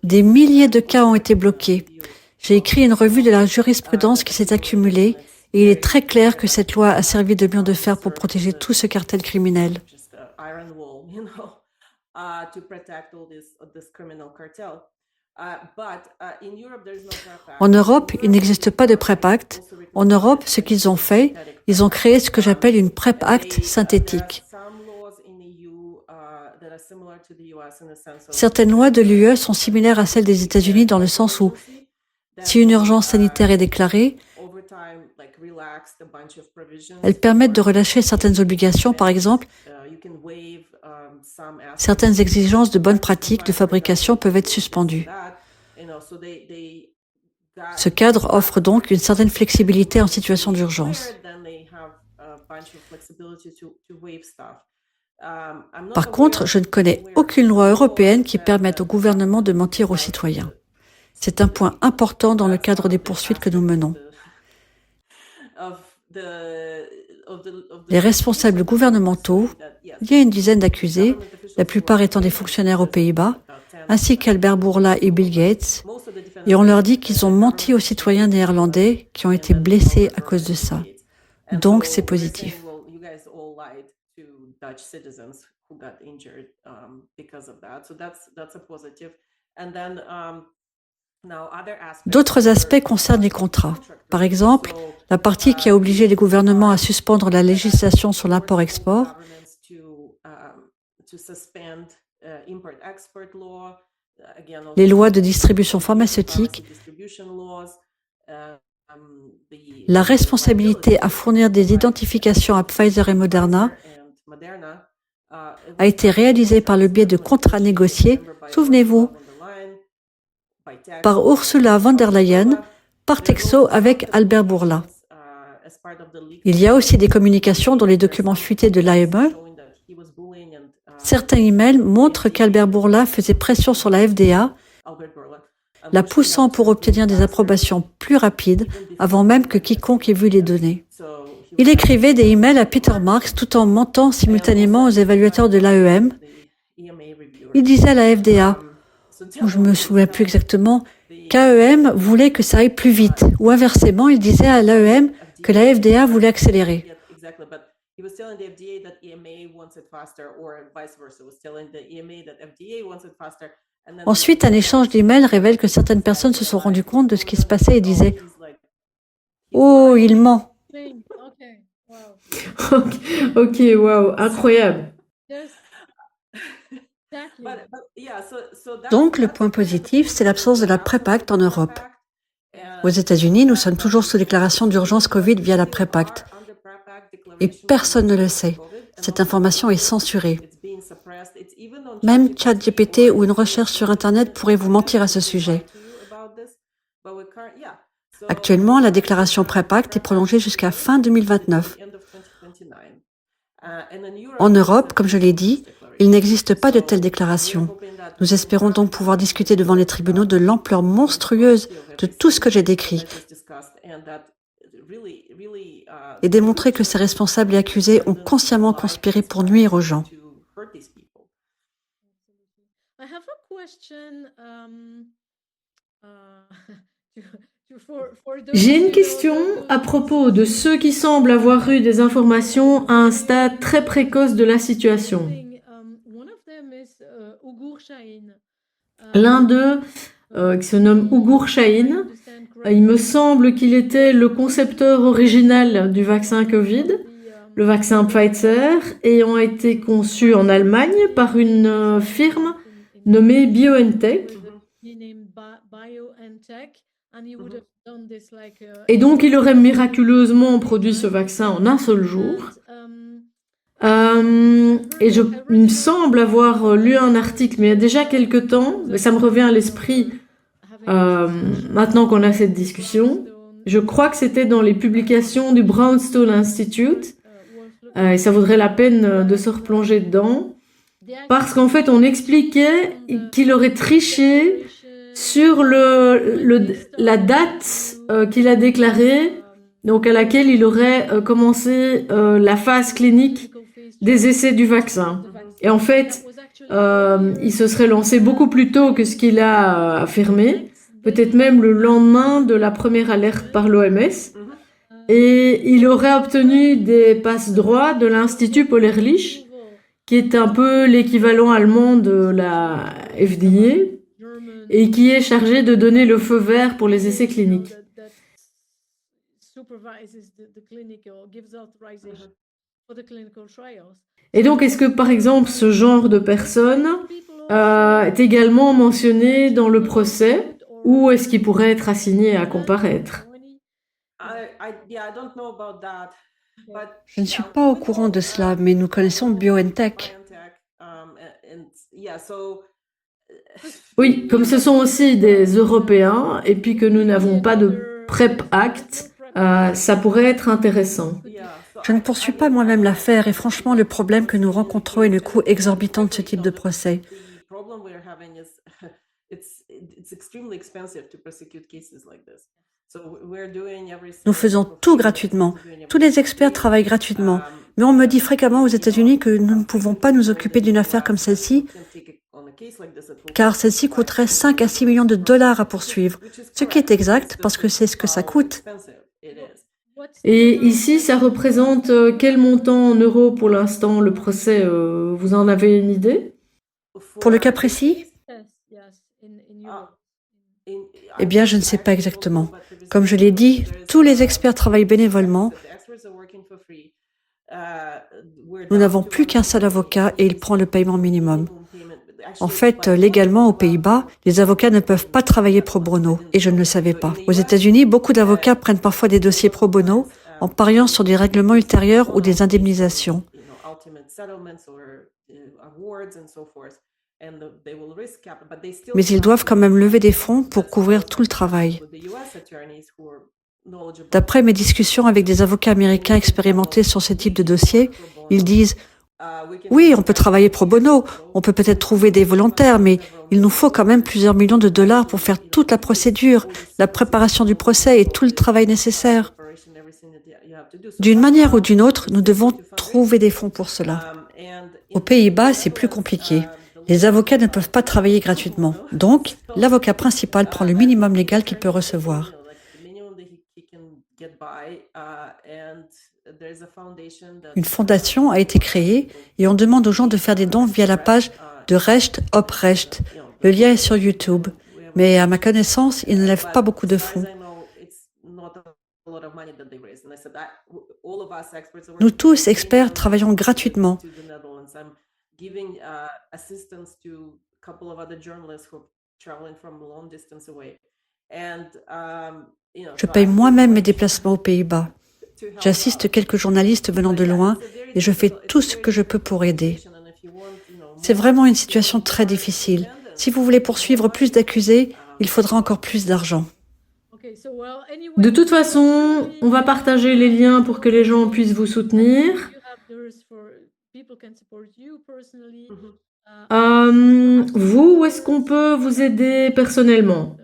Des milliers de cas ont été bloqués. J'ai écrit une revue de la jurisprudence qui s'est accumulée et il est très clair que cette loi a servi de mur de fer pour protéger tout ce cartel criminel. En Europe, il n'existe pas de PrEP Act. En Europe, ce qu'ils ont fait, ils ont créé ce que j'appelle une PrEP Act synthétique. Certaines lois de l'UE sont similaires à celles des États-Unis dans le sens où, si une urgence sanitaire est déclarée, elles permettent de relâcher certaines obligations, par exemple, certaines exigences de bonne pratique de fabrication peuvent être suspendues. Ce cadre offre donc une certaine flexibilité en situation d'urgence. Par contre, je ne connais aucune loi européenne qui permette au gouvernement de mentir aux citoyens. C'est un point important dans le cadre des poursuites que nous menons. Les responsables gouvernementaux, il y a une dizaine d'accusés, la plupart étant des fonctionnaires aux Pays-Bas, ainsi qu'Albert Bourla et Bill Gates, et on leur dit qu'ils ont menti aux citoyens néerlandais qui ont été blessés à cause de ça. Donc, c'est positif. D'autres aspects concernent les contrats. Par exemple, la partie qui a obligé les gouvernements à suspendre la législation sur l'import-export, les lois de distribution pharmaceutique, la responsabilité à fournir des identifications à Pfizer et Moderna a été réalisée par le biais de contrats négociés, souvenez-vous, par Ursula von der Leyen, par texto avec Albert Bourla. Il y a aussi des communications dans les documents fuités de l'AME. Certains emails montrent qu'Albert Bourla faisait pression sur la FDA, la poussant pour obtenir des approbations plus rapides avant même que quiconque ait vu les données. Il écrivait des emails à Peter Marks tout en mentant simultanément aux évaluateurs de l'AEM. Il disait à la FDA, ou je ne me souviens plus exactement, qu'AEM voulait que ça aille plus vite, ou inversement, il disait à l'AEM que la FDA voulait accélérer. Ensuite, un échange d'emails révèle que certaines personnes se sont rendues compte de ce qui se passait et disaient « Oh, il ment !» Ok, wow, incroyable. Donc, le point positif, c'est l'absence de la PrEP Act en Europe. Aux États-Unis, nous sommes toujours sous déclaration d'urgence Covid via la PrEP Act. Et personne ne le sait. Cette information est censurée. Même ChatGPT ou une recherche sur Internet pourrait vous mentir à ce sujet. Actuellement, la déclaration PrEP Act est prolongée jusqu'à fin 2029. En Europe, comme je l'ai dit, il n'existe pas de telle déclaration. Nous espérons donc pouvoir discuter devant les tribunaux de l'ampleur monstrueuse de tout ce que j'ai décrit et démontrer que ces responsables et accusés ont consciemment conspiré pour nuire aux gens. J'ai une question à propos de ceux qui semblent avoir eu des informations à un stade très précoce de la situation. L'un d'eux, qui se nomme Ugur Shahin, il me semble qu'il était le concepteur original du vaccin Covid, le vaccin Pfizer, ayant été conçu en Allemagne par une firme nommée BioNTech. Et donc, il aurait miraculeusement produit ce vaccin en un seul jour. Il me semble avoir lu un article, mais il y a déjà quelque temps, mais ça me revient à l'esprit maintenant qu'on a cette discussion. Je crois que c'était dans les publications du Brownstone Institute, et ça vaudrait la peine de se replonger dedans, parce qu'en fait, on expliquait qu'il aurait triché sur la date qu'il a déclarée, donc à laquelle il aurait commencé la phase clinique des essais du vaccin. Et en fait, il se serait lancé beaucoup plus tôt que ce qu'il a affirmé, peut-être même le lendemain de la première alerte par l'OMS. Et il aurait obtenu des passe-droits de l'Institut Paul-Ehrlich, qui est un peu l'équivalent allemand de la FDA, et qui est chargé de donner le feu vert pour les essais cliniques. Et donc, est-ce que, par exemple, ce genre de personne est également mentionné dans le procès, ou est-ce qu'il pourrait être assigné à comparaître? Je ne suis pas au courant de cela, mais nous connaissons BioNTech. Oui, comme ce sont aussi des Européens, et puis que nous n'avons pas de PrEP Act, ça pourrait être intéressant. Je ne poursuis pas moi-même l'affaire, et franchement, le problème que nous rencontrons est le coût exorbitant de ce type de procès. Nous faisons tout gratuitement. Tous les experts travaillent gratuitement. Mais on me dit fréquemment aux États-Unis que nous ne pouvons pas nous occuper d'une affaire comme celle-ci, car celle-ci coûterait 5 à 6 millions de dollars à poursuivre. Ce qui est exact, parce que c'est ce que ça coûte. Et ici, ça représente quel montant en euros pour l'instant, le procès? Vous en avez une idée? Pour le cas précis, Eh bien, je ne sais pas exactement. Comme je l'ai dit, tous les experts travaillent bénévolement. Nous n'avons plus qu'un seul avocat et il prend le paiement minimum. En fait, légalement, aux Pays-Bas, les avocats ne peuvent pas travailler pro bono, et je ne le savais pas. Aux États-Unis, beaucoup d'avocats prennent parfois des dossiers pro bono en pariant sur des règlements ultérieurs ou des indemnisations. Mais ils doivent quand même lever des fonds pour couvrir tout le travail. D'après mes discussions avec des avocats américains expérimentés sur ce type de dossier, ils disent « Oui, on peut travailler pro bono, on peut peut-être trouver des volontaires, mais il nous faut quand même plusieurs millions de dollars pour faire toute la procédure, la préparation du procès et tout le travail nécessaire. D'une manière ou d'une autre, nous devons trouver des fonds pour cela. Aux Pays-Bas, c'est plus compliqué. Les avocats ne peuvent pas travailler gratuitement. Donc, l'avocat principal prend le minimum légal qu'il peut recevoir. Une fondation a été créée et on demande aux gens de faire des dons via la page de Recht op Recht. Le lien est sur YouTube. Mais à ma connaissance, ils ne lèvent pas beaucoup de fonds. Nous tous, experts, travaillons gratuitement. Je paye moi-même mes déplacements aux Pays-Bas. J'assiste quelques journalistes venant de loin et je fais tout ce que je peux pour aider. C'est vraiment une situation très difficile. Si vous voulez poursuivre plus d'accusés, il faudra encore plus d'argent. De toute façon, on va partager les liens pour que les gens puissent vous soutenir. Vous, où est-ce qu'on peut vous aider personnellement?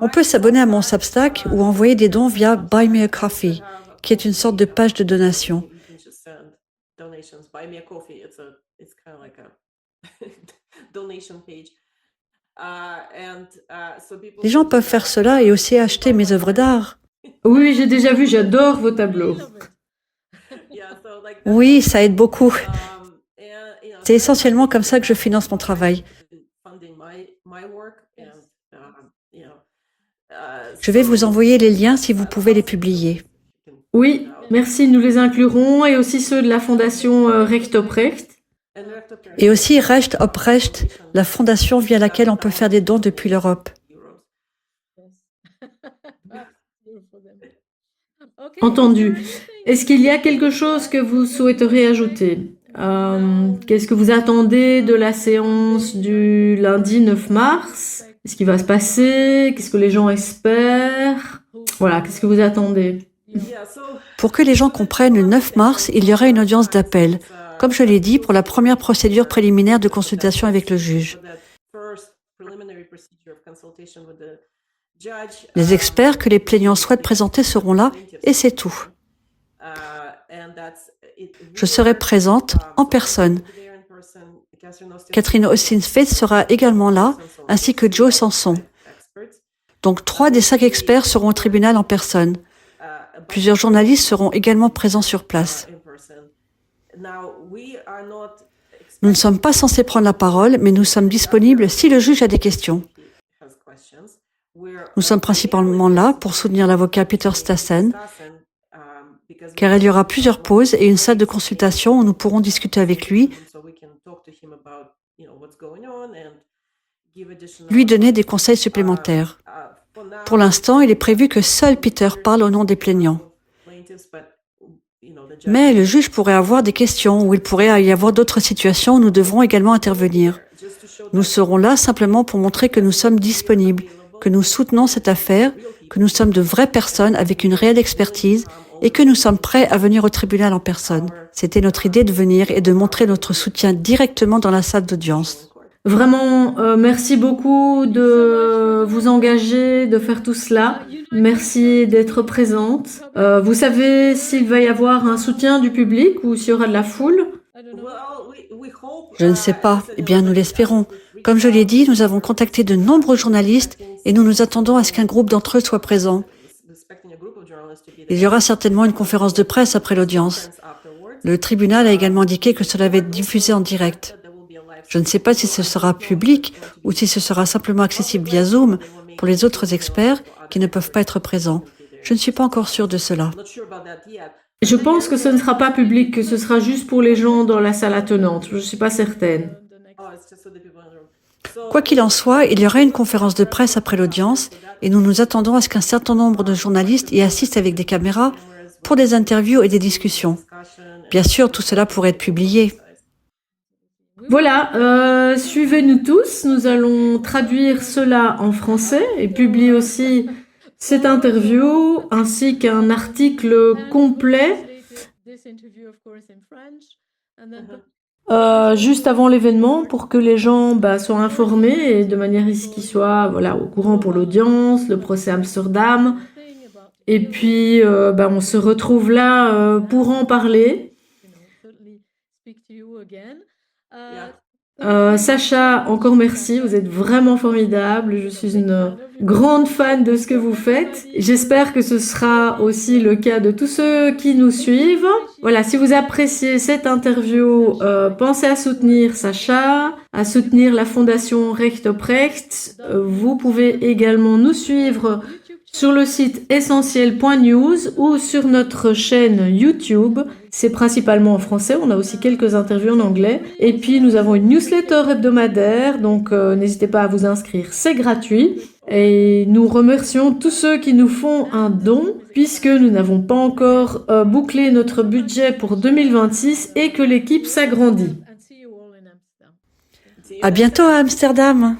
On peut s'abonner à mon Substack ou envoyer des dons via Buy Me a Coffee, qui est une sorte de page de donation. Les gens peuvent faire cela et aussi acheter mes œuvres d'art. Oui, j'ai déjà vu, j'adore vos tableaux. Oui, ça aide beaucoup. C'est essentiellement comme ça que je finance mon travail. Je vais vous envoyer les liens si vous pouvez les publier. Oui, merci, nous les inclurons, et aussi ceux de la fondation Recht op Recht. Et aussi Recht op Recht, la fondation via laquelle on peut faire des dons depuis l'Europe. Entendu. Est-ce qu'il y a quelque chose que vous souhaiteriez ajouter? Qu'est-ce que vous attendez de la séance du lundi 9 mars? Qu'est-ce qui va se passer? Qu'est-ce que les gens espèrent? Voilà, qu'est-ce que vous attendez? Pour que les gens comprennent, le 9 mars, il y aura une audience d'appel. Comme je l'ai dit, pour la première procédure préliminaire de consultation avec le juge. Les experts que les plaignants souhaitent présenter seront là, et c'est tout. Je serai présente en personne. Catherine Austin-Fate sera également là, ainsi que Joe Sanson. Donc 3 des 5 experts seront au tribunal en personne. Plusieurs journalistes seront également présents sur place. Nous ne sommes pas censés prendre la parole, mais nous sommes disponibles si le juge a des questions. Nous sommes principalement là pour soutenir l'avocat Peter Stassen, car il y aura plusieurs pauses et une salle de consultation où nous pourrons discuter avec lui, lui donner des conseils supplémentaires. Pour l'instant, il est prévu que seul Peter parle au nom des plaignants. Mais le juge pourrait avoir des questions ou il pourrait y avoir d'autres situations où nous devrons également intervenir. Nous serons là simplement pour montrer que nous sommes disponibles, que nous soutenons cette affaire, que nous sommes de vraies personnes avec une réelle expertise et que nous sommes prêts à venir au tribunal en personne. C'était notre idée de venir et de montrer notre soutien directement dans la salle d'audience. Vraiment, merci beaucoup de vous engager, de faire tout cela. Merci d'être présente. Vous savez s'il va y avoir un soutien du public ou s'il y aura de la foule? Je ne sais pas. Eh bien, nous l'espérons. Comme je l'ai dit, nous avons contacté de nombreux journalistes et nous nous attendons à ce qu'un groupe d'entre eux soit présent. Il y aura certainement une conférence de presse après l'audience. Le tribunal a également indiqué que cela va être diffusé en direct. Je ne sais pas si ce sera public ou si ce sera simplement accessible via Zoom pour les autres experts qui ne peuvent pas être présents. Je ne suis pas encore sûre de cela. Je pense que ce ne sera pas public, que ce sera juste pour les gens dans la salle attenante. Je ne suis pas certaine. Quoi qu'il en soit, il y aura une conférence de presse après l'audience et nous nous attendons à ce qu'un certain nombre de journalistes y assistent avec des caméras pour des interviews et des discussions. Bien sûr, tout cela pourrait être publié. Voilà, suivez-nous tous. Nous allons traduire cela en français et publier aussi cette interview ainsi qu'un article complet juste avant l'événement pour que les gens soient informés et de manière à ce qu'ils soient au courant pour l'audience, le procès Amsterdam. Et puis, on se retrouve là pour en parler. Sacha, encore merci, vous êtes vraiment formidable. Je suis une grande fan de ce que vous faites. J'espère que ce sera aussi le cas de tous ceux qui nous suivent. Voilà, si vous appréciez cette interview, pensez à soutenir Sacha, à soutenir la fondation Recht op Recht. Vous pouvez également nous suivre sur le site essentiel.news ou sur notre chaîne YouTube. C'est principalement en français, on a aussi quelques interviews en anglais. Et puis nous avons une newsletter hebdomadaire, donc n'hésitez pas à vous inscrire, c'est gratuit. Et nous remercions tous ceux qui nous font un don, puisque nous n'avons pas encore bouclé notre budget pour 2026 et que l'équipe s'agrandit. À bientôt à Amsterdam!